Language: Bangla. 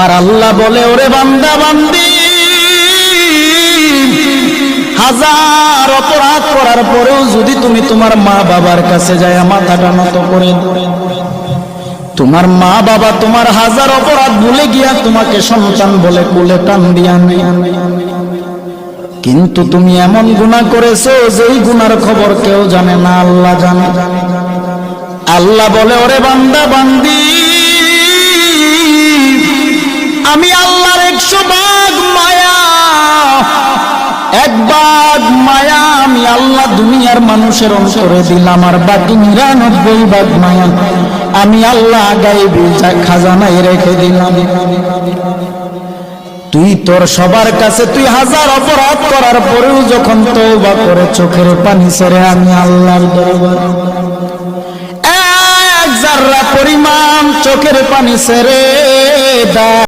আর আল্লাহ বলে, ওরে বান্দা বান্দি, হাজার অপরাধ করার পরেও যদি তুমি তোমার মা বাবার কাছে যায় মাথাটা নত করে, তোমার মা বাবা তোমার হাজার অপরাধ ভুলে গিয়া তোমাকে সন্তান বলে কোলে টান দিয়া নেয়, কিন্তু তুমি এমন গুনাহ করেছো যেই গুনার খবর কেউ জানে না, আল্লাহ জানে। আল্লাহ বলে, ওরে বান্দা বান্দি, আমি আল্লাহর 100 ভাগ মায়া, 1 ভাগ মায়া আমি আল্লাহ দুনিয়ার মানুষের অন্তরে দিলাম, আর বাকি 99 ভাগ মায়া আমি আল্লাহ গায়বী খাজানায় রেখে দিলাম। তুই তোর সবার কাছে তুই হাজার অপরাধ করার পরেও যখন তওবা করে চোখের পানি ছেড়ে আমি আল্লাহর দরবারে 1 জাররা পরিমাণ চোখের পানি ছেড়ে